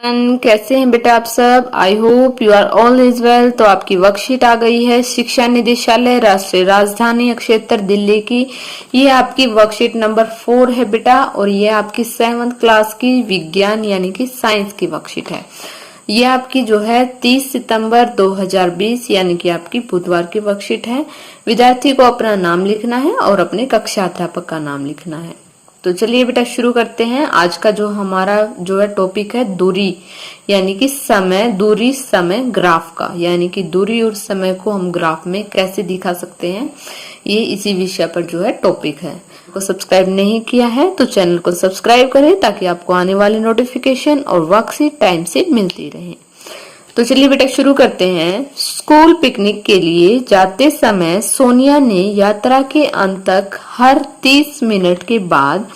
कैसे हैं बेटा आप सब। I hope you are all is well. तो आपकी वर्कशीट आ गई है शिक्षा निदेशालय राष्ट्रीय राजधानी क्षेत्र दिल्ली की। ये आपकी वर्कशीट नंबर 4 है बेटा, और ये आपकी 7th क्लास की विज्ञान यानी कि साइंस की वर्कशीट है। ये आपकी जो है 30 सितंबर 2020 यानी कि आपकी बुधवार की वर्कशीट है। विद्यार्थी को अपना नाम लिखना है और अपने कक्षा अध्यापक का नाम लिखना है। तो चलिए बेटा शुरू करते हैं। आज का जो हमारा जो है टॉपिक है दूरी यानी कि समय, दूरी समय ग्राफ का, यानी कि दूरी और समय को हम ग्राफ में कैसे दिखा सकते हैं, ये इसी विषय पर जो है टॉपिक है। को सब्सक्राइब नहीं किया है तो चैनल को सब्सक्राइब करें ताकि आपको आने वाली नोटिफिकेशन और वर्कशीट टाइम से मिलती रहे। तो चलिए बेटा शुरू करते हैं। स्कूल पिकनिक के लिए जाते समय सोनिया ने यात्रा के अंत तक हर 30 मिनट के बाद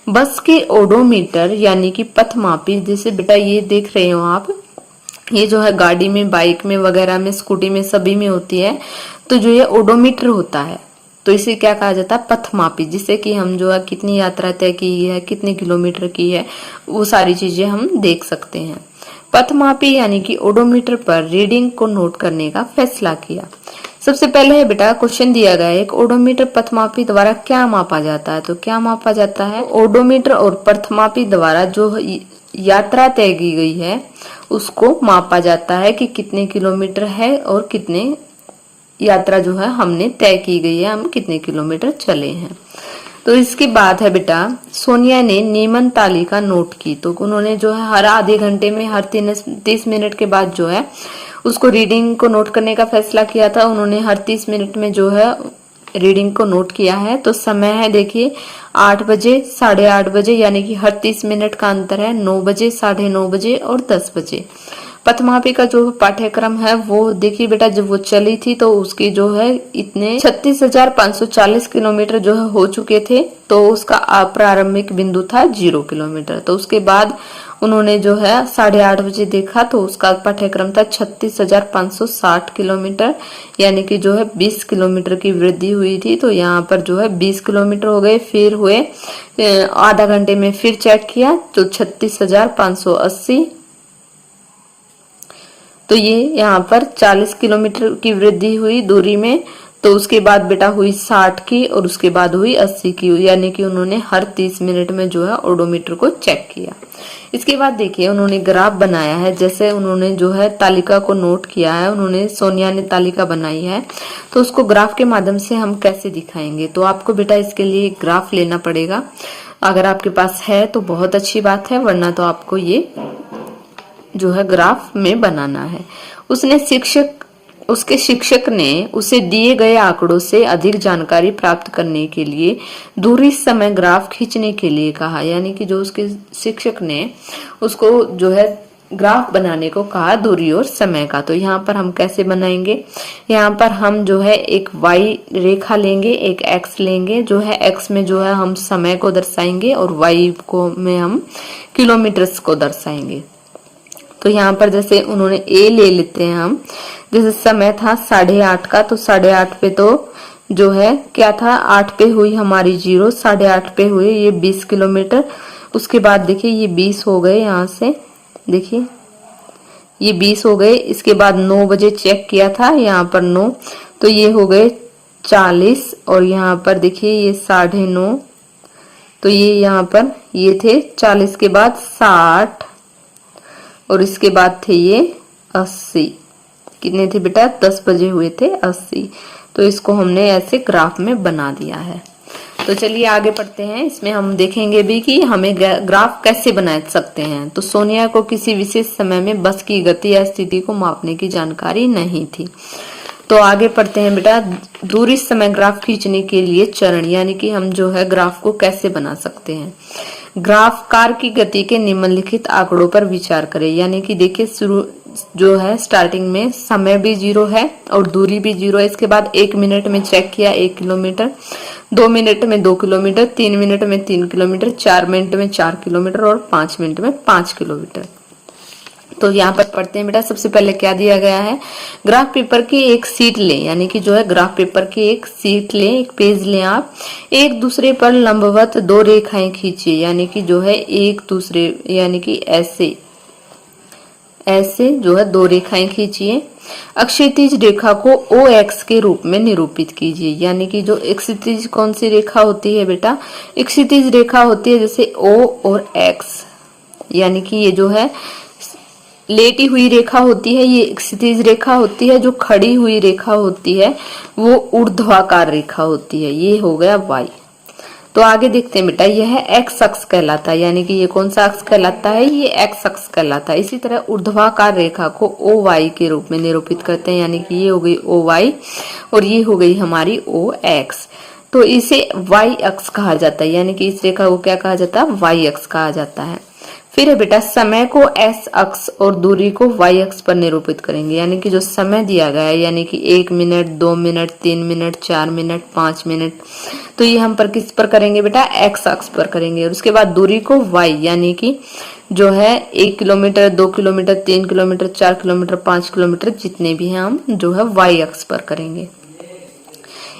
बस के ओडोमीटर यानी कि पथमापी, जैसे बेटा ये देख रहे हो आप, ये जो है गाड़ी में, बाइक में वगैरह में, स्कूटी में, सभी में होती है। तो जो ये ओडोमीटर होता है तो इसे क्या कहा जाता है, पथमापी, जिससे कि हम जो है कितनी यात्रा तय की है, कितने किलोमीटर की है, वो सारी चीजें हम देख सकते हैं। पथमापी यानी कि ओडोमीटर पर रीडिंग को नोट करने का फैसला किया। सबसे पहले है बेटा क्वेश्चन दिया गया है, एक ओडोमीटर पथमापी द्वारा क्या मापा जाता है। तो क्या मापा जाता है, ओडोमीटर और पथमापी द्वारा जो यात्रा तय की गई है उसको मापा जाता है कि कितने किलोमीटर है और कितने यात्रा जो है हमने तय की गई है, हम कितने किलोमीटर चले हैं। तो इसके बाद है बेटा सोनिया ने नियमन तालिका नोट की। तो उन्होंने जो है हर आधे घंटे में, हर 30 मिनट के बाद जो है उसको रीडिंग को नोट करने का फैसला किया था। उन्होंने हर 30 मिनट में जो है रीडिंग को नोट किया है। तो समय है देखिए 8 बजे, 8:30 बजे, यानी कि हर 30 मिनट का अंतर है 9 बजे, 9:30 बजे और 10 बजे। पथमापी का जो पाठ्यक्रम है वो देखिए बेटा, जब वो चली थी तो उसकी जो है इतने 36,540 किलोमीटर जो है हो चुके थे। तो उसका प्रारंभिक बिंदु था 0 किलोमीटर। तो उसके बाद उन्होंने जो है 8:30 बजे देखा तो उसका पाठ्यक्रम था 36,560 किलोमीटर, यानी कि जो है 20 किलोमीटर की वृद्धि हुई थी। तो यहाँ पर जो है 20 किलोमीटर हो गए। फिर हुए आधा घंटे में फिर चेक किया तो 36,580। तो ये यहाँ पर 40 किलोमीटर की वृद्धि हुई दूरी में। तो उसके बाद बेटा हुई 60 की और उसके बाद हुई 80 की, यानी कि उन्होंने हर 30 मिनट में जो है ओडोमीटर को चेक किया। इसके बाद देखिए उन्होंने ग्राफ बनाया है। जैसे उन्होंने जो है तालिका को नोट किया है, उन्होंने सोनिया ने तालिका बनाई है, तो उसको ग्राफ के माध्यम से हम कैसे दिखाएंगे। तो आपको बेटा इसके लिए ग्राफ लेना पड़ेगा। अगर आपके पास है तो बहुत अच्छी बात है, वरना तो आपको ये जो है ग्राफ में बनाना है। उसके शिक्षक ने उसे दिए गए आंकड़ों से अधिक जानकारी प्राप्त करने के लिए दूरी समय ग्राफ खींचने के लिए कहा, यानी कि जो उसके शिक्षक ने उसको जो है ग्राफ बनाने को कहा दूरी और समय का। तो यहाँ पर हम कैसे बनाएंगे, यहाँ पर हम जो है एक y रेखा लेंगे, एक x लेंगे। जो है x में जो है हम समय को दर्शाएंगे और y को में हम किलोमीटर्स को दर्शाएंगे। तो यहाँ पर जैसे उन्होंने a ले लेते हैं हम, जैसे समय था 8:30 का, तो 8:30 पे तो जो है क्या था, 8 पे हुई हमारी 0, 8:30 पे हुए ये 20 किलोमीटर। उसके बाद देखिए ये 20 हो गए, यहाँ से देखिए ये 20 हो गए। इसके बाद 9 बजे चेक किया था, यहाँ पर 9, तो ये हो गए 40। और यहाँ पर देखिए ये 9:30, तो ये यहाँ पर ये थे 40 के बाद 60 और इसके बाद थे ये 80। कितने थे बेटा, 10 बजे हुए थे 80। तो इसको हमने ऐसे ग्राफ में बना दिया है। तो चलिए आगे बढ़ते हैं। इसमें हम देखेंगे भी कि हमें ग्राफ कैसे बना सकते हैं। तो सोनिया को किसी विशेष समय में बस की गति या स्थिति को मापने की जानकारी नहीं थी। तो आगे पढ़ते हैं बेटा, दूरी समय ग्राफ खींचने के लिए चरण, यानी कि हम जो है ग्राफ को कैसे बना सकते हैं। ग्राफ कार की गति के निम्नलिखित आंकड़ों पर विचार करें, यानी कि देखिए शुरू जो है स्टार्टिंग में समय भी 0 है और दूरी भी 0 है। इसके बाद 1 मिनट में चेक किया 1 किलोमीटर, 2 मिनट में 2 किलोमीटर, 3 मिनट में 3 किलोमीटर, 4 मिनट में 4 किलोमीटर और 5 मिनट में 5 किलोमीटर। तो यहाँ पर पढ़ते हैं बेटा, सबसे पहले क्या दिया गया है, ग्राफ पेपर की एक सीट लें, यानी कि जो है ग्राफ पेपर की एक सीट लें, एक पेज लें आप, एक दूसरे पर लंबवत 2 रेखाएं खींचिए, यानी कि जो है एक दूसरे, यानी कि ऐसे ऐसे जो है दो रेखाएं खींचिए। अक्षैतिज रेखा को OX के रूप में निरूपित कीजिए, यानी कि जो क्षैतिज कौन सी रेखा होती है बेटा, क्षैतिज रेखा होती है जैसे O और X, यानी कि ये जो है लेटी हुई रेखा होती है ये क्षैतिज रेखा होती है, जो खड़ी हुई रेखा होती है वो ऊर्ध्वाकार रेखा होती है, ये हो गया Y। तो आगे देखते हैं बेटा, यह एक्स अक्ष कहलाता है, यानी कि ये कौन सा अक्ष कहलाता है, ये एक्स अक्ष कहलाता है। इसी तरह ऊर्ध्वाकार रेखा को OY के रूप में निरूपित करते हैं, यानी कि ये हो गई OY और ये हो गई हमारी OX। तो इसे Y अक्ष कहा जाता है, यानी कि इस रेखा को क्या कहा जाता है, Y अक्ष कहा जाता है। फिर है बेटा, समय को S अक्ष और दूरी को Y अक्ष पर निरूपित करेंगे, यानी कि जो समय दिया गया है, यानी कि 1 minute, 2 minute, 3 minute, 4 minute, 5 minute, तो ये हम पर किस पर करेंगे बेटा, X अक्ष पर करेंगे। और उसके बाद दूरी को Y, यानी कि जो है 1 kilometre, 2 kilometre, 3 kilometre, 4 kilometre, 5 kilometre, जितने भी हैं हम जो है Y अक्ष पर करेंगे।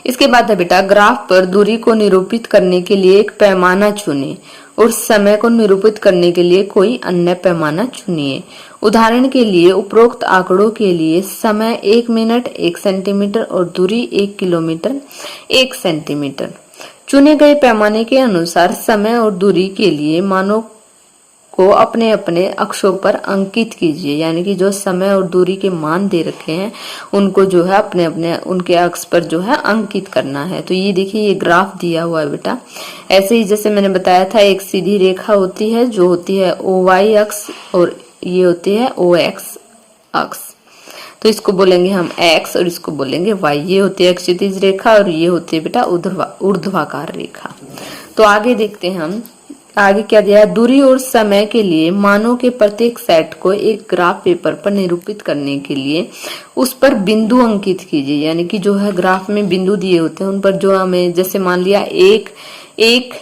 इसके बाद है बेटा, ग्राफ पर दूरी को निरूपित करने के लिए एक पैमाना चुनें और समय को निरूपित करने के लिए कोई अन्य पैमाना चुनिए। उदाहरण के लिए उपरोक्त आंकड़ों के लिए समय 1 मिनट 1 सेंटीमीटर और दूरी 1 किलोमीटर 1 सेंटीमीटर। चुने गए पैमाने के अनुसार समय और दूरी के लिए मानों को अपने अपने अक्षों पर अंकित कीजिए, यानी कि जो समय और दूरी के मान दे रखे हैं उनको जो है अपने अपने उनके अक्ष पर जो है अंकित करना है। तो ये देखिए, ये ग्राफ दिया हुआ है बेटा। ऐसे ही जैसे मैंने बताया था, एक सीधी रेखा होती है जो होती है OY अक्ष और ये होती है OX अक्ष। तो इसको बोलेंगे हम X और इसको बोलेंगे Y। ये होती है क्षैतिज रेखा और ये होती है बेटा ऊर्ध्वाकार रेखा। तो आगे देखते हैं हम, आगे क्या दिया है, दूरी और समय के लिए मानों के प्रत्येक सेट को एक ग्राफ पेपर पर निरूपित करने के लिए उस पर बिंदु अंकित कीजिए, यानी कि जो है ग्राफ में बिंदु दिए होते हैं उन पर जो हमें, जैसे मान लिया 1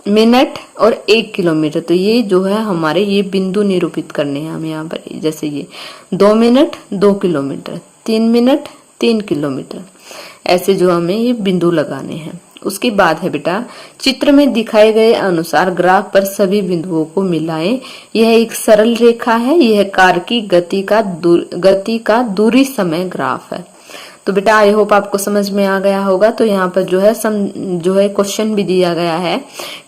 मिनट और 1 किलोमीटर, तो ये जो है हमारे ये बिंदु निरूपित करने हैं हमें यहाँ पर। जैसे ये 2 मिनट 2 किलोमीटर, 3 मिनट 3 किलोमीटर, ऐसे जो हमें ये बिंदु लगाने हैं। उसके बाद है बेटा, चित्र में दिखाए गए अनुसार ग्राफ पर सभी बिंदुओं को मिलाएं। यह एक सरल रेखा है, यह कार की गति का दूरी समय ग्राफ है। तो बेटा आई होप आपको समझ में आ गया होगा। तो यहाँ पर जो है क्वेश्चन भी दिया गया है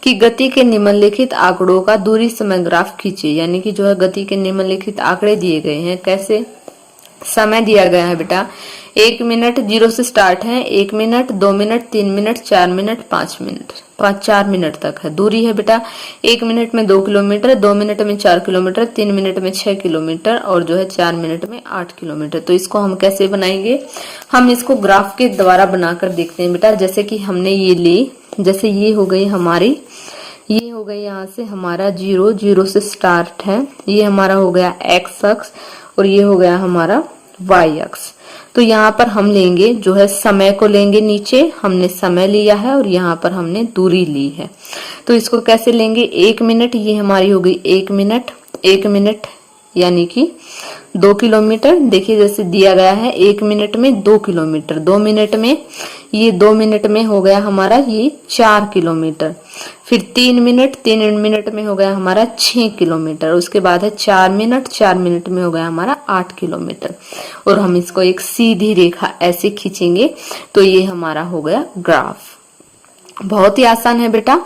कि गति के निम्नलिखित आंकड़ों का दूरी समय ग्राफ खींचिए, यानी कि जो है गति के निम्नलिखित आंकड़े दिए गए हैं। कैसे, समय दिया गया है बेटा 1 मिनट 0 से स्टार्ट है, 1 minute 2 minute 3 minute 4 minute 5 minute 4 minute तक है। दूरी है बेटा 1 मिनट में 2 किलोमीटर, 2 मिनट में 4 किलोमीटर, 3 मिनट में 6 किलोमीटर और जो है 4 मिनट में 8 किलोमीटर। तो इसको हम कैसे बनाएंगे, हम इसको ग्राफ के द्वारा बनाकर देखते हैं बेटा। जैसे कि हमने ये ली, जैसे ये हो गई हमारी, ये हो गई यहाँ से हमारा 0 से स्टार्ट है, ये हमारा हो गया X अक्ष और ये हो गया हमारा Y अक्ष। तो यहाँ पर हम लेंगे जो है समय को लेंगे, नीचे हमने समय लिया है और यहाँ पर हमने दूरी ली है। तो इसको कैसे लेंगे, 1 मिनट, ये हमारी हो गई 1 मिनट, 1 मिनट यानी कि 2 किलोमीटर। देखिए जैसे दिया गया है 1 मिनट में 2 किलोमीटर, 2 मिनट में, ये 2 मिनट में हो गया हमारा ये 4 किलोमीटर। फिर 3 मिनट, 3 मिनट में हो गया हमारा 6 किलोमीटर। उसके बाद है 4 मिनट, 4 मिनट में हो गया हमारा 8 किलोमीटर। और हम इसको एक सीधी रेखा ऐसे खींचेंगे तो ये हमारा हो गया ग्राफ। बहुत ही आसान है बेटा।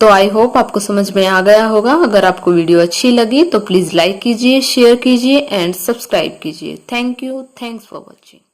तो आई होप आपको समझ में आ गया होगा। अगर आपको वीडियो अच्छी लगी तो प्लीज लाइक कीजिए, शेयर कीजिए एंड सब्सक्राइब कीजिए। Thank you, thanks for watching.